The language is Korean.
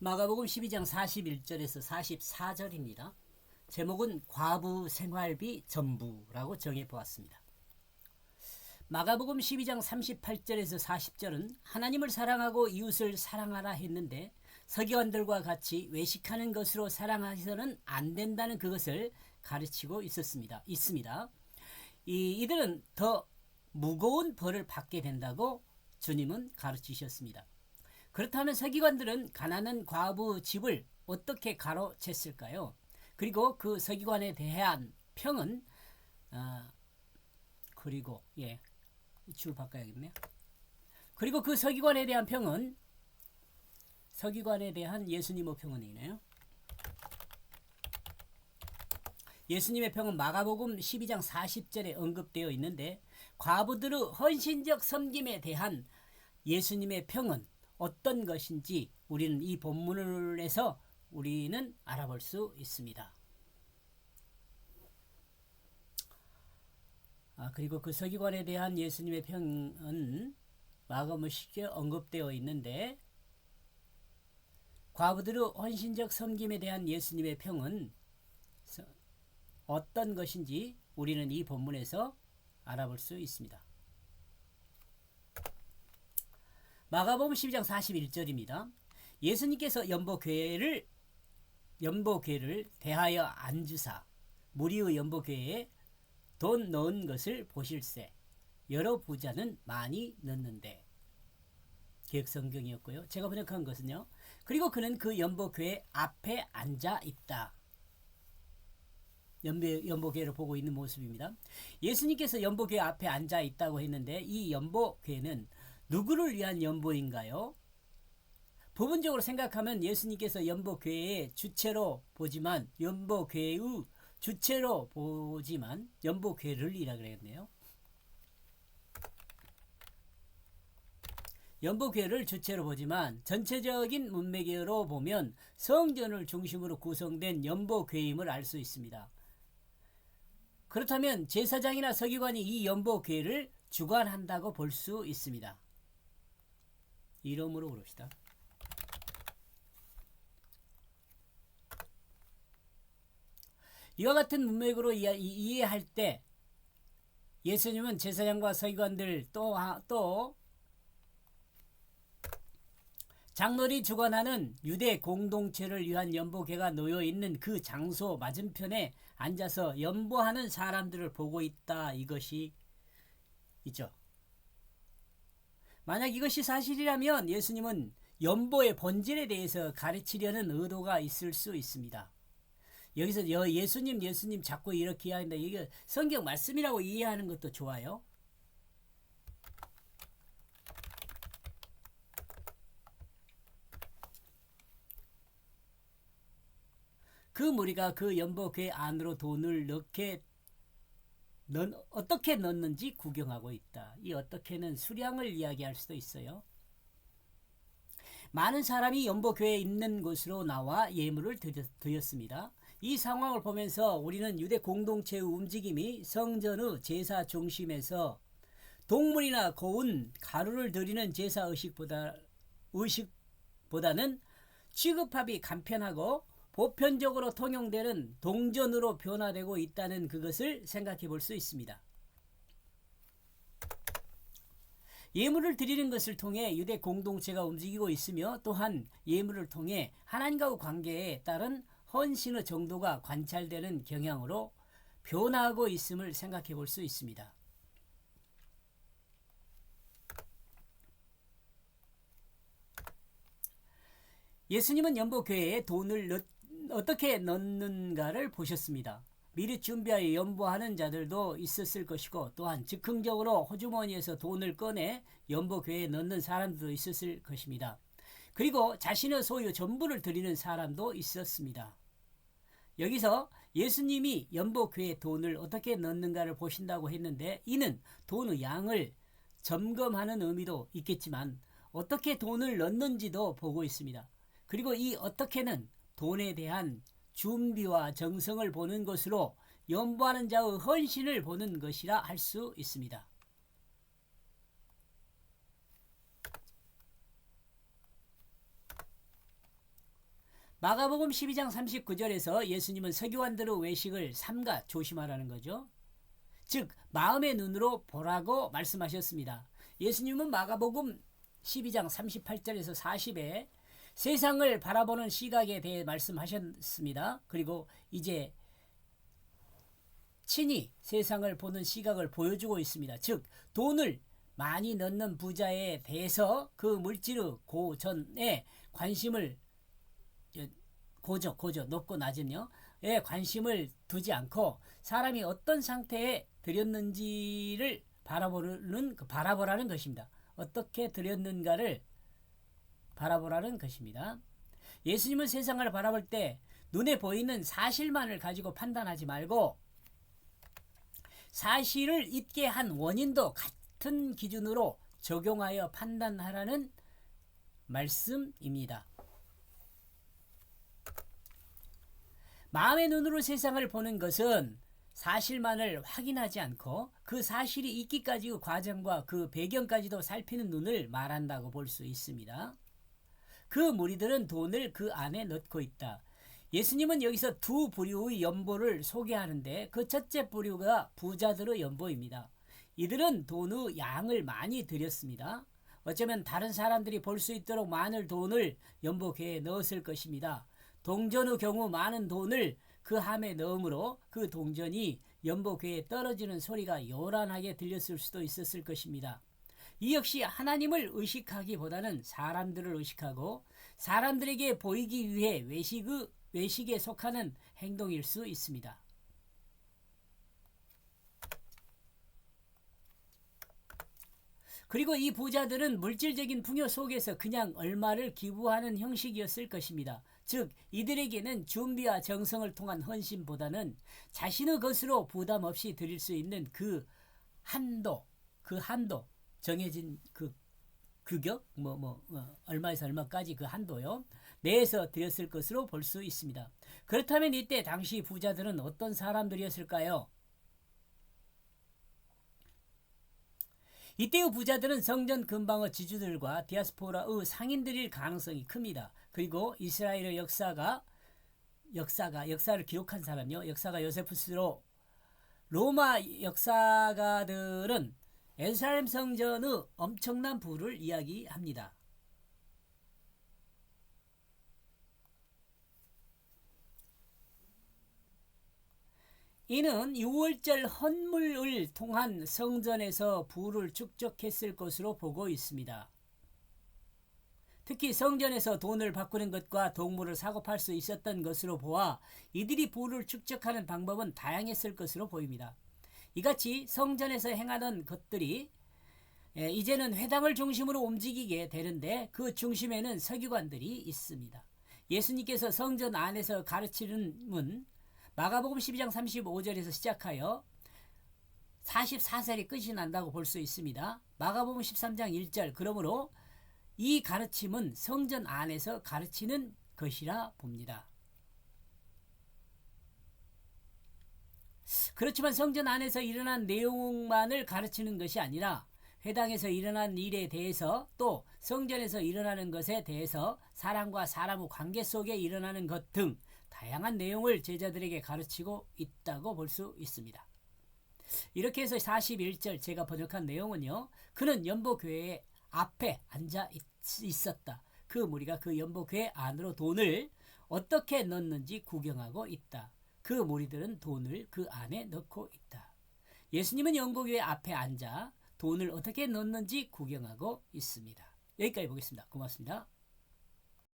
마가복음 12장 41절에서 44절입니다. 제목은 과부 생활비 전부라고 정해 보았습니다. 마가복음 12장 38절에서 40절은 하나님을 사랑하고 이웃을 사랑하라 했는데 서기관들과 같이 외식하는 것으로 사랑해서는 안 된다는 그것을 가르치고 있습니다. 이들은 더 무거운 벌을 받게 된다고 주님은 가르치셨습니다. 그렇다면 서기관들은 가난한 과부 집을 어떻게 가로챘을까요? 그리고 그 서기관에 대한 평은 줄 바꿔야겠네요. 그리고 그 서기관에 대한 평은 서기관에 대한 예수님의 평은이네요. 예수님의 평은 마가복음 12장 40절에 언급되어 있는데 과부들의 헌신적 섬김에 대한 예수님의 평은 어떤 것인지 우리는 이 본문에서 우리는 알아볼 수 있습니다. 그리고 그 서기관에 대한 예수님의 평은 마가복음 10에 언급되어 있는데 과부들의 헌신적 섬김에 대한 예수님의 평은 어떤 것인지 우리는 이 본문에서 알아볼 수 있습니다. 마가복음 12장 41절입니다. 예수님께서 연보궤를 대하여 앉으사 무리의 연보궤에 돈 넣은 것을 보실세 여러 부자는 많이 넣는데. 개역성경이었고요. 제가 번역한 것은요. 그리고 그는 그 연보궤 앞에 앉아 있다. 연보궤를 보고 있는 모습입니다. 예수님께서 연보궤 앞에 앉아 있다고 했는데 이 연보궤는 누구를 위한 연보인가요? 부분적으로 생각하면 예수님께서 연보궤의 주체로 보지만 연보궤의 주체로 보지만 연보궤를 이라 그랬네요. 연보궤를 주체로 보지만 전체적인 문맥으로 보면 성전을 중심으로 구성된 연보궤임을 알 수 있습니다. 그렇다면 제사장이나 서기관이 이 연보궤를 주관한다고 볼 수 있습니다. 이름으로 부릅시다. 이와 같은 문맥으로 이해할 때 예수님은 제사장과 서기관들 또 장로리 주관하는 유대 공동체를 위한 연보궤가 놓여 있는 그 장소 맞은편에 앉아서 연보하는 사람들을 보고 있다. 이것이 있죠. 만약 이것이 사실이라면 예수님은 연보의 본질에 대해서 가르치려는 의도가 있을 수 있습니다. 여기서 예수님 자꾸 이렇게 이해한다. 이게 성경 말씀이라고 이해하는 것도 좋아요. 그 무리가 그 연보궤 안으로 돈을 어떻게 넣는지 구경하고 있다. 이 어떻게는 수량을 이야기할 수도 있어요. 많은 사람이 연보궤에 있는 곳으로 나와 예물을 드렸습니다. 이 상황을 보면서 우리는 유대 공동체의 움직임이 성전의 제사 중심에서 동물이나 고운 가루를 드리는 제사 의식보다는 취급합이 간편하고 보편적으로 통용되는 동전으로 변화되고 있다는 그것을 생각해 볼 수 있습니다. 예물을 드리는 것을 통해 유대 공동체가 움직이고 있으며 또한 예물을 통해 하나님과의 관계에 따른 헌신의 정도가 관찰되는 경향으로 변화하고 있음을 생각해 볼 수 있습니다. 예수님은 연보궤에 돈을 어떻게 넣는가를 보셨습니다. 미리 준비하여 연보하는 자들도 있었을 것이고 또한 즉흥적으로 호주머니에서 돈을 꺼내 연보궤에 넣는 사람들도 있었을 것입니다. 그리고 자신의 소유 전부를 드리는 사람도 있었습니다. 여기서 예수님이 연보궤에 돈을 어떻게 넣는가를 보신다고 했는데 이는 돈의 양을 점검하는 의미도 있겠지만 어떻게 돈을 넣는지도 보고 있습니다. 그리고 이 어떻게는 돈에 대한 준비와 정성을 보는 것으로 연보하는 자의 헌신을 보는 것이라 할 수 있습니다. 마가복음 12장 39절에서 예수님은 서기관들의 외식을 삼가 조심하라는 거죠. 즉 마음의 눈으로 보라고 말씀하셨습니다. 예수님은 마가복음 12장 38절에서 40에 세상을 바라보는 시각에 대해 말씀하셨습니다. 그리고 이제 친히 세상을 보는 시각을 보여주고 있습니다. 즉 돈을 많이 넣는 부자에 대해서 그 물질의 고전에 관심을 고저 높고 낮은요 에 관심을 두지 않고 사람이 어떤 상태에 들였는지를 바라보라는 것입니다. 어떻게 들였는가를 바라보라는 것입니다. 예수님은 세상을 바라볼 때 눈에 보이는 사실만을 가지고 판단하지 말고 사실을 잊게 한 원인도 같은 기준으로 적용하여 판단하라는 말씀입니다. 마음의 눈으로 세상을 보는 것은 사실만을 확인하지 않고 그 사실이 있기까지의 과정과 그 배경까지도 살피는 눈을 말한다고 볼 수 있습니다. 그 무리들은 돈을 그 안에 넣고 있다. 예수님은 여기서 두 부류의 연보를 소개하는데 그 첫째 부류가 부자들의 연보입니다. 이들은 돈의 양을 많이 들였습니다. 어쩌면 다른 사람들이 볼 수 있도록 많은 돈을 연보궤에 넣었을 것입니다. 동전의 경우 많은 돈을 그 함에 넣으므로 그 동전이 연보궤에 떨어지는 소리가 요란하게 들렸을 수도 있었을 것입니다. 이 역시 하나님을 의식하기보다는 사람들을 의식하고 사람들에게 보이기 위해 외식에 속하는 행동일 수 있습니다. 그리고 이 부자들은 물질적인 풍요 속에서 그냥 얼마를 기부하는 형식이었을 것입니다. 즉 이들에게는 준비와 정성을 통한 헌신보다는 자신의 것으로 부담 없이 드릴 수 있는 그 한도 정해진 그 규격 얼마에서 얼마까지 그 한도요 내에서 드렸을 것으로 볼 수 있습니다. 그렇다면 이때 당시 부자들은 어떤 사람들이었을까요? 이때의 부자들은 성전 근방의 지주들과 디아스포라의 상인들일 가능성이 큽니다. 그리고 이스라엘의 역사를 기록한 사람요. 역사가 요세푸스로 로마 역사가들은 예루살렘 성전의 엄청난 부를 이야기합니다. 이는 6월절 헌물을 통한 성전에서 부를 축적했을 것으로 보고 있습니다. 특히 성전에서 돈을 바꾸는 것과 동물을 사고 팔 수 있었던 것으로 보아 이들이 부를 축적하는 방법은 다양했을 것으로 보입니다. 이같이 성전에서 행하던 것들이 이제는 회당을 중심으로 움직이게 되는데 그 중심에는 서기관들이 있습니다. 예수님께서 성전 안에서 가르치는 마가복음 12장 35절에서 시작하여 44절이 끝이 난다고 볼 수 있습니다. 마가복음 13장 1절 그러므로 이 가르침은 성전 안에서 가르치는 것이라 봅니다. 그렇지만 성전 안에서 일어난 내용만을 가르치는 것이 아니라 회당에서 일어난 일에 대해서 또 성전에서 일어나는 것에 대해서 사람과 사람의 관계 속에 일어나는 것 등 다양한 내용을 제자들에게 가르치고 있다고 볼 수 있습니다. 이렇게 해서 41절 제가 번역한 내용은요. 그는 연보궤 앞에 앉아 있었다. 그 무리가 그 연보궤 안으로 돈을 어떻게 넣는지 구경하고 있다. 그 무리들은 돈을 그 안에 넣고 있다. 예수님은 연보궤 앞에 앉아 돈을 어떻게 넣는지 구경하고 있습니다. 여기까지 보겠습니다. 고맙습니다.